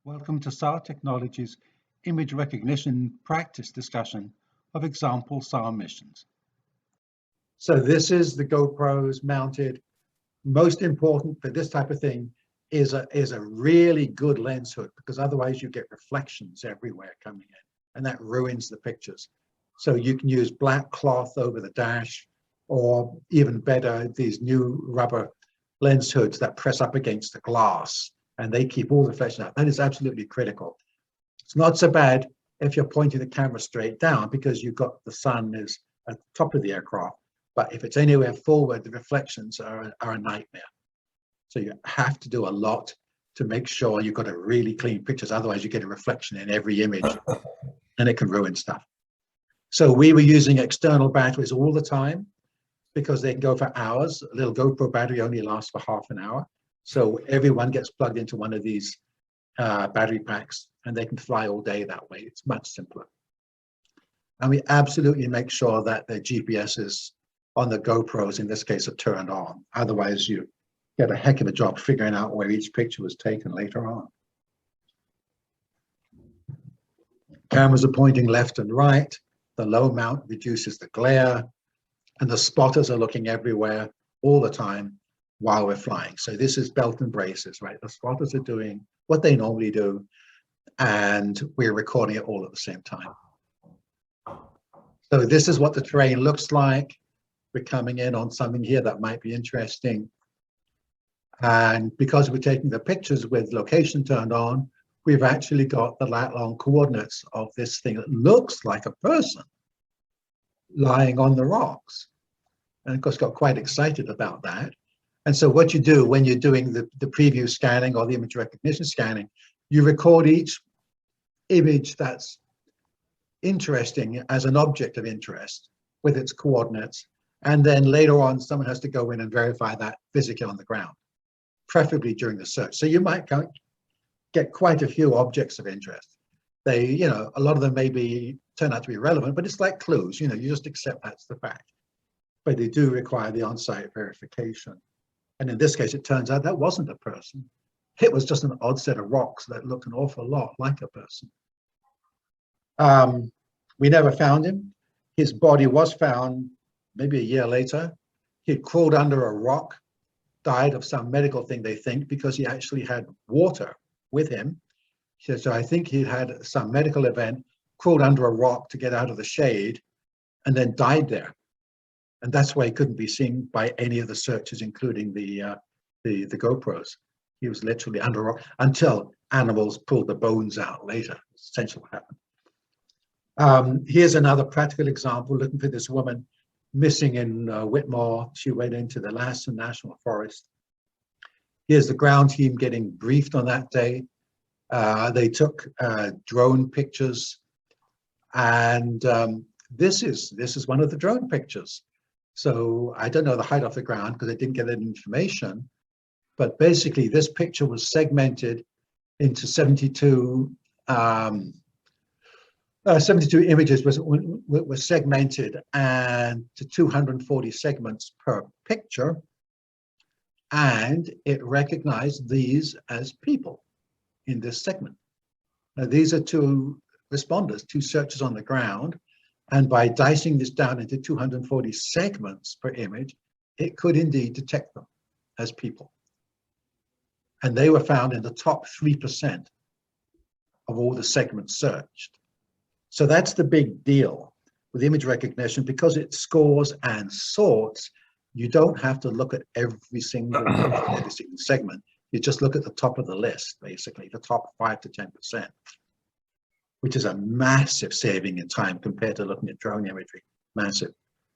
Welcome to SAR Technology's image recognition practice discussion of example SAR missions. So this is the GoPros mounted. Most important for this type of thing is a really good lens hood, because otherwise you get reflections everywhere coming in, and that ruins the pictures. So you can use black cloth over the dash, or even better, these new rubber lens hoods that press up against the glass, and they keep all the reflection out. That is absolutely critical. It's not so bad if you're pointing the camera straight down, because you've got the sun is at the top of the aircraft. But if it's anywhere forward, the reflections are a nightmare. So you have to do a lot to make sure you've got a really clean pictures. Otherwise, you get a reflection in every image, and it can ruin stuff. So we were using external batteries all the time, because they can go for hours. A little GoPro battery only lasts for half an hour. So everyone gets plugged into one of these battery packs, and they can fly all day that way. It's much simpler. And we absolutely make sure that the GPSs on the GoPros, in this case, are turned on. Otherwise, you get a heck of a job figuring out where each picture was taken later on. Cameras are pointing left and right. The low mount reduces the glare, and the spotters are looking everywhere all the time while we're flying. So this is belt and braces, right? The spotters are doing what they normally do, and we're recording it all at the same time. So this is what the terrain looks like. We're coming in on something here that might be interesting. And because we're taking the pictures with location turned on, we've actually got the lat-long coordinates of this thing that looks like a person lying on the rocks. And of course, got quite excited about that. And so what you do when you're doing the preview scanning or the image recognition scanning, you record each image that's interesting as an object of interest with its coordinates. And then later on, someone has to go in and verify that physically on the ground, preferably during the search. So you might get quite a few objects of interest. They, a lot of them may turn out to be relevant, but it's like clues, you just accept that's the fact. But they do require the on-site verification. And in this case, it turns out that wasn't a person. It was just an odd set of rocks that looked an awful lot like a person. We never found him. His body was found maybe a year later. He had crawled under a rock, died of some medical thing, they think, because he actually had water with him. So I think he had some medical event, crawled under a rock to get out of the shade, and then died there. And that's why he couldn't be seen by any of the searchers, including the GoPros. He was literally under a rock until animals pulled the bones out later. That's essentially what happened. Here's another practical example, looking for this woman missing in Whitmore. She went into the Lassen National Forest. Here's the ground team getting briefed on that day. They took drone pictures, and this is one of the drone pictures. So I don't know the height off the ground because I didn't get that information, but basically this picture was segmented into 72 images were segmented, and to 240 segments per picture, and it recognized these as people in this segment. Now, these are two responders, two searchers on the ground, and by dicing this down into 240 segments per image, it could indeed detect them as people. And they were found in the top 3% of all the segments searched. So that's the big deal with image recognition, because it scores and sorts. You don't have to look at every single segment. You just look at the top of the list, basically, the top 5 to 10%, which is a massive saving in time compared to looking at drone imagery, massive.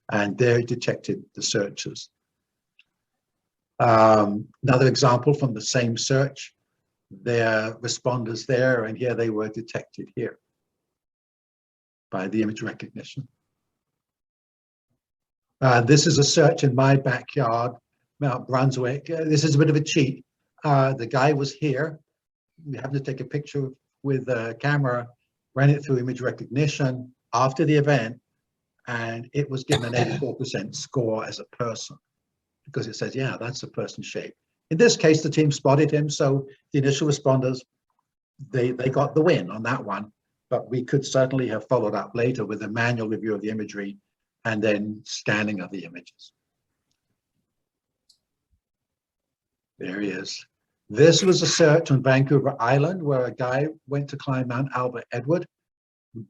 And there it detected the searchers. Another example from the same search, there are responders there, and here they were detected here by the image recognition. This is a search in my backyard, Mount Brunswick. This is a bit of a cheat. The guy was here. We happened to take a picture with a camera, ran it through image recognition after the event, and it was given an 84% score as a person, because it says, yeah, that's a person shape. In this case, the team spotted him, so the initial responders they got the win on that one, but we could certainly have followed up later with a manual review of the imagery and then scanning of the images. There he is. This was a search on Vancouver Island where a guy went to climb Mount Albert Edward.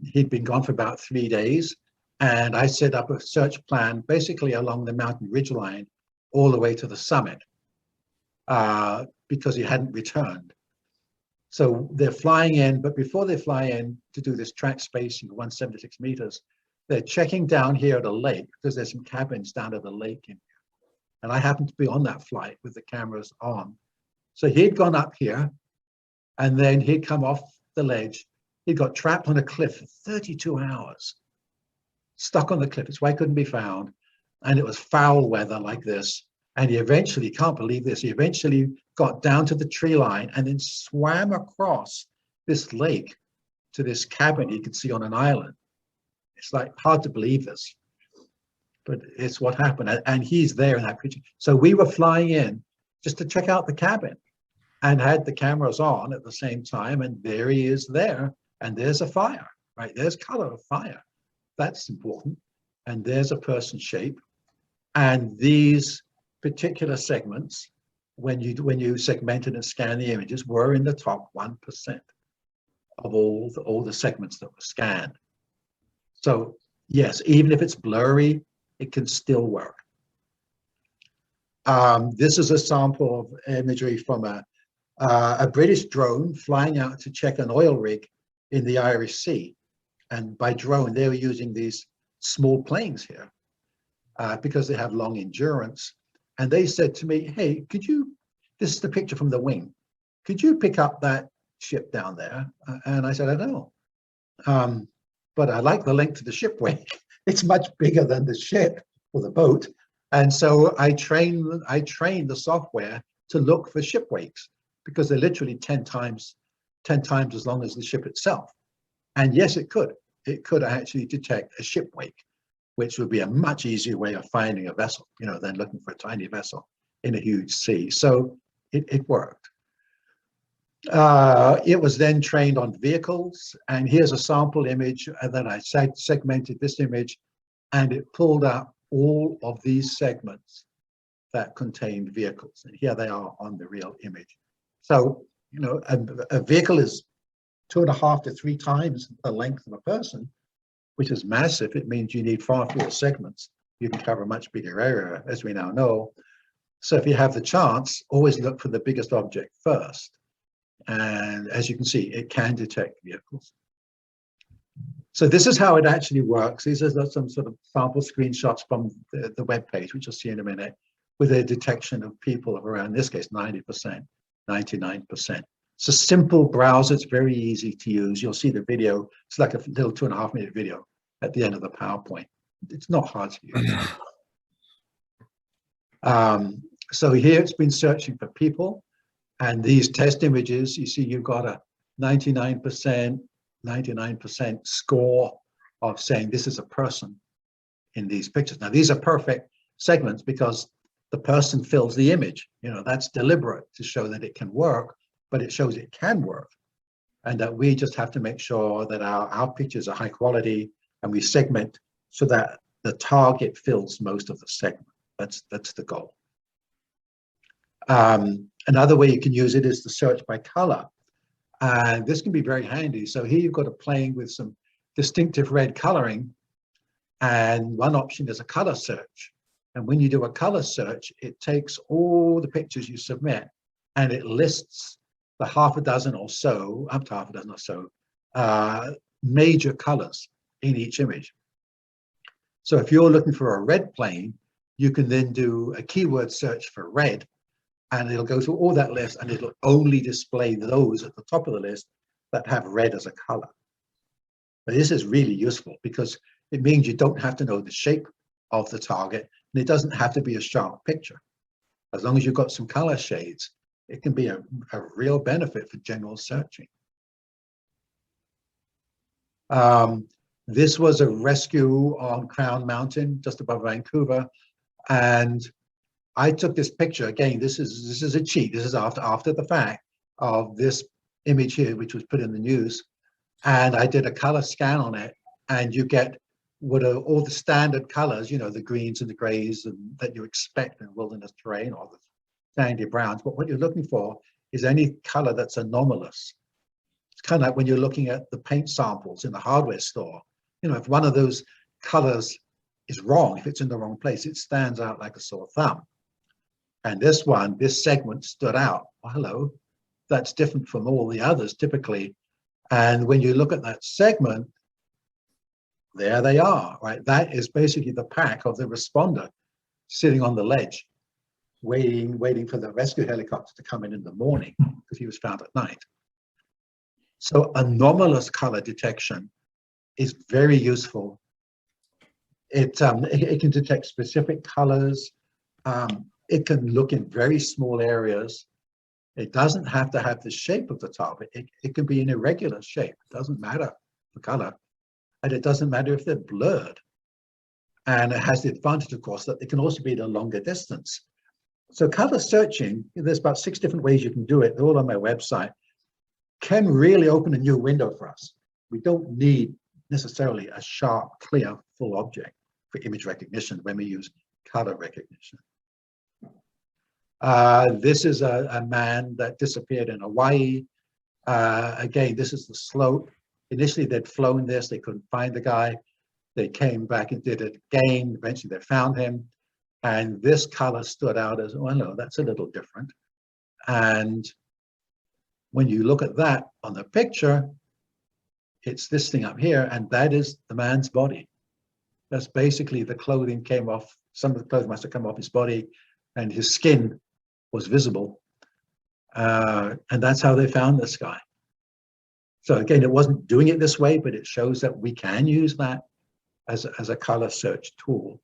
He'd been gone for about 3 days, and I set up a search plan basically along the mountain ridgeline all the way to the summit because he hadn't returned. So they're flying in, but before they fly in to do this track spacing of 176 meters, they're checking down here at a lake because there's some cabins down at the lake in here. And I happened to be on that flight with the cameras on. So he'd gone up here and then he'd come off the ledge. He got trapped on a cliff for 32 hours, stuck on the cliff. It's why he couldn't be found. And it was foul weather like this. And he eventually, can't believe this, he eventually got down to the tree line and then swam across this lake to this cabin he could see on an island. It's like hard to believe this, but it's what happened. And he's there in that picture. So we were flying in just to check out the cabin and had the cameras on at the same time. And there he is there. And there's a fire, right? There's color of fire. That's important. And there's a person shape. And these particular segments, when you segmented and scanned the images, were in the top 1% of all the segments that were scanned. So yes, even if it's blurry, it can still work. This is a sample of imagery from a British drone flying out to check an oil rig in the Irish Sea. And by drone, they were using these small planes here because they have long endurance. And they said to me, hey, this is the picture from the wing. Could you pick up that ship down there? And I said, I know. But I like the length of the ship wake. It's much bigger than the ship or the boat. And so I trained the software to look for ship wakes because they're literally 10 times as long as the ship itself. And yes, it could. It could actually detect a ship wake, which would be a much easier way of finding a vessel, than looking for a tiny vessel in a huge sea. So it worked. It was then trained on vehicles, and here's a sample image that I segmented this image, and it pulled up all of these segments that contained vehicles, and here they are on the real image. So, a vehicle is 2.5 to 3 times the length of a person, which is massive. It means you need far fewer segments. You can cover a much bigger area, as we now know. So if you have the chance, always look for the biggest object first. And as you can see, it can detect vehicles. So this is how it actually works. These are some sort of sample screenshots from the web page, which you'll see in a minute, with a detection of people of around, in this case, 90%, 99%. It's a simple browser. It's very easy to use. You'll see the video. It's like a little 2.5-minute video at the end of the PowerPoint. It's not hard to use. So here it's been searching for people. And these test images, you see you've got a 99% score of saying this is a person in these pictures. Now, these are perfect segments because the person fills the image. That's deliberate to show that it can work, but it shows it can work. And that we just have to make sure that our pictures are high quality and we segment so that the target fills most of the segment. That's the goal. Another way you can use it is to search by color. And this can be very handy. So here you've got a plane with some distinctive red coloring. And one option is a color search. And when you do a color search, it takes all the pictures you submit and it lists the half a dozen or so, up to half a dozen or so, major colors in each image. So if you're looking for a red plane, you can then do a keyword search for red, and it'll go through all that list and it'll only display those at the top of the list that have red as a color. But this is really useful because it means you don't have to know the shape of the target, and it doesn't have to be a sharp picture. As long as you've got some color shades, it can be a real benefit for general searching. This was a rescue on Crown Mountain, just above Vancouver. And I took this picture, again, this is a cheat. This is after the fact of this image here, which was put in the news, and I did a color scan on it, and you get what are all the standard colors, you know, the greens and the grays and that you expect in wilderness terrain, or the sandy browns. But what you're looking for is any color that's anomalous. It's kind of like when you're looking at the paint samples in the hardware store. You know, if one of those colors is wrong, if it's in the wrong place, it stands out like a sore thumb. And this one, this segment stood out. Well, hello, that's different from all the others typically. And when you look at that segment, there they are, right? That is basically the pack of the responder sitting on the ledge, waiting for the rescue helicopter to come in the morning, because he was found at night. So anomalous color detection is very useful. It can detect specific colors. It can look in very small areas. It doesn't have to have the shape of the target. It can be an irregular shape. It doesn't matter the color. And it doesn't matter if they're blurred. And it has the advantage, of course, that it can also be at a longer distance. So color searching, there's about 6 different ways you can do it. They're all on my website. Can really open a new window for us. We don't need necessarily a sharp, clear, full object for image recognition when we use color recognition. This is a man that disappeared in Hawaii. Again, this is the slope. Initially, they'd flown this. They couldn't find the guy. They came back and did it again. Eventually, they found him. And this color stood out as, well, no, that's a little different. And when you look at that on the picture, it's this thing up here, and that is the man's body. That's basically the clothing came off. Some of the clothes must have come off his body, and his skin was visible. And that's how they found this guy. So again, it wasn't doing it this way, but it shows that we can use that as a color search tool.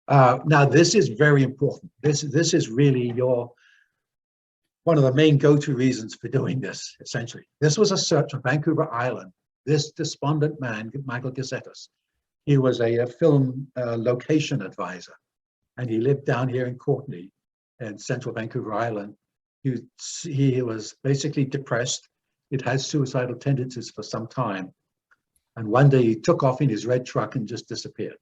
Now, this is very important. This is really one of the main go-to reasons for doing this, essentially. This was a search on Vancouver Island. This despondent man, Michael Gazettis, he was a film location advisor, and he lived down here in Courtenay in central Vancouver Island. He was basically depressed. It had suicidal tendencies for some time. And one day he took off in his red truck and just disappeared.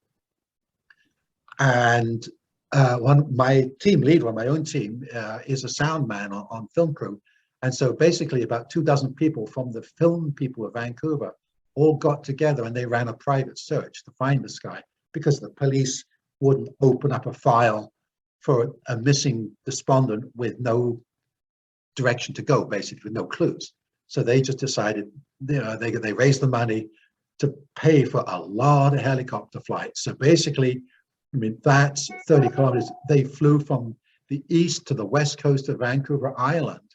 And my team leader on my own team is a sound man on film crew. And so basically about 24 people from the film people of Vancouver all got together, and they ran a private search to find this guy, because the police wouldn't open up a file for a missing despondent with no direction to go, basically with no clues. So they just decided, you know, they raised the money to pay for a lot of helicopter flights. So basically, I mean, that's 30 kilometers. They flew from the east to the west coast of Vancouver Island,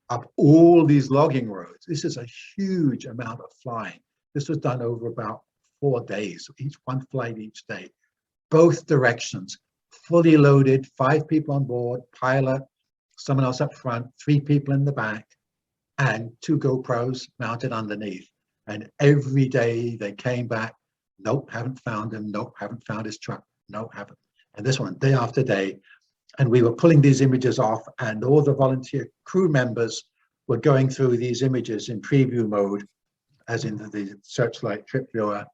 up all these logging roads. This is a huge amount of flying. This was done over about 4 days, one flight each day, both directions, fully loaded, 5 people on board, pilot, someone else up front, 3 people in the back, and 2 GoPros mounted underneath. And every day they came back, nope, haven't found him, nope, haven't found his truck, nope, haven't. And this one, day after day. And we were pulling these images off, and all the volunteer crew members were going through these images in preview mode, as in the Searchlight trip viewer,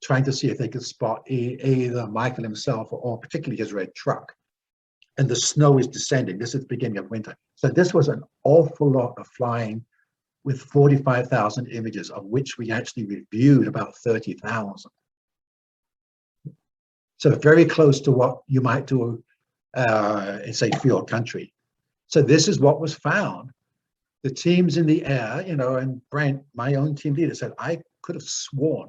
trying to see if they could spot either Michael himself or particularly his red truck. And the snow is descending. This is the beginning of winter. So this was an awful lot of flying with 45,000 images, of which we actually reviewed about 30,000. So very close to what you might do in, say, field country. So this is what was found. The teams in the air, you know, and Brent, my own team leader, said, I could have sworn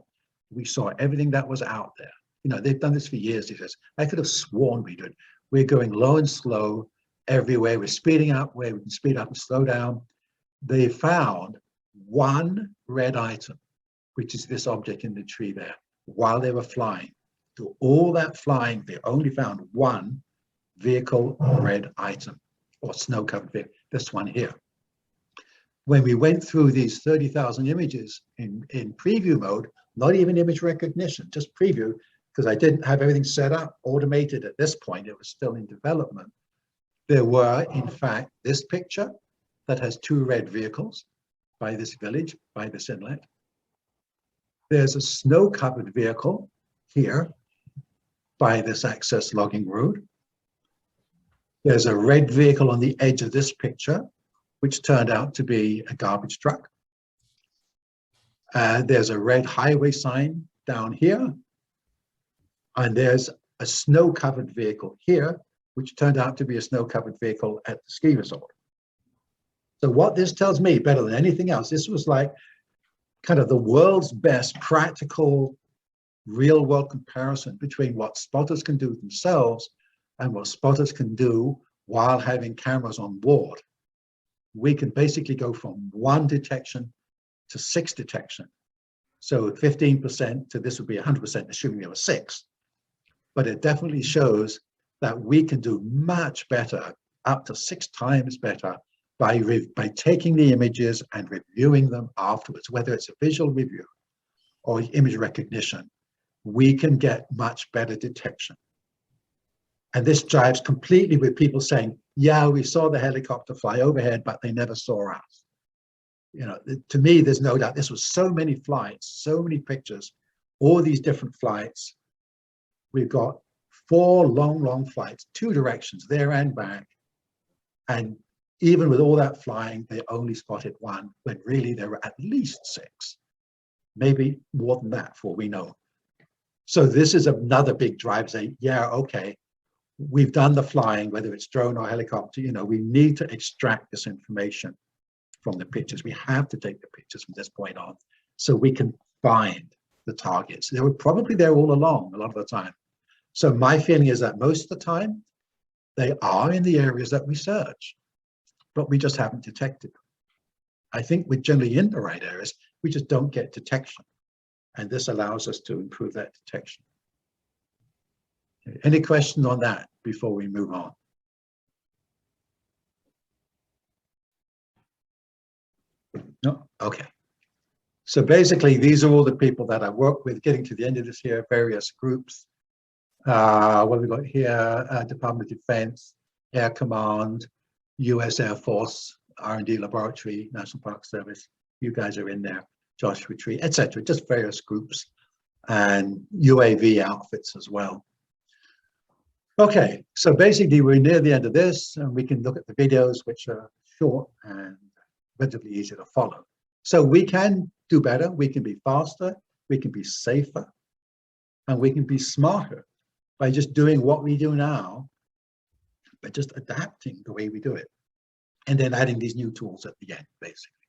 we saw everything that was out there. You know, they've done this for years, he says. I could have sworn we did. We're going low and slow everywhere. We're speeding up where we can speed up and slow down. They found one red item, which is this object in the tree there, while they were flying. Through all that flying, they only found one vehicle red item, or snow-covered vehicle, this one here. When we went through these 30,000 images in preview mode, not even image recognition, just preview, because I didn't have everything set up, automated at this point, it was still in development. There were, in fact, this picture that has 2 red vehicles by this village, by this inlet. There's a snow-covered vehicle here by this access logging road. There's a red vehicle on the edge of this picture, which turned out to be a garbage truck. There's a red highway sign down here. And there's a snow-covered vehicle here, which turned out to be a snow-covered vehicle at the ski resort. So what this tells me, better than anything else, this was like kind of the world's best practical real-world comparison between what spotters can do themselves and what spotters can do while having cameras on board. We can basically go from 1 detection to 6 detection. So 15% to this would be 100%, assuming there were 6. But it definitely shows that we can do much better, up to 6 times better, by taking the images and reviewing them afterwards, whether it's a visual review or image recognition. We can get much better detection. And this jives completely with people saying, yeah, we saw the helicopter fly overhead, but they never saw us. You know, to me, there's no doubt this was so many flights, so many pictures, all these different flights. We've got 4 long flights, 2 directions, there and back. And even with all that flying, they only spotted 1, when really there were at least 6, maybe more than that, for all we know. So this is another big drive, saying, yeah, okay, we've done the flying, whether it's drone or helicopter, you know, we need to extract this information from the pictures. We have to take the pictures from this point on so we can find the targets. They were probably there all along, a lot of the time. So my feeling is that most of the time, they are in the areas that we search, but we just haven't detected them. I think we're generally in the right areas, we just don't get detection. And this allows us to improve that detection. Any questions on that before we move on? No? Okay. So basically, these are all the people that I work with, getting to the end of this here, various groups. What have we got here? Department of Defense, Air Command, US Air Force, R&D Laboratory, National Park Service. You guys are in there, Joshua Tree, etc. Just various groups and UAV outfits as well. Okay, so basically we're near the end of this, and we can look at the videos, which are short and relatively easy to follow. So we can do better, we can be faster, we can be safer, and we can be smarter by just doing what we do now, but just adapting the way we do it, and then adding these new tools at the end, basically.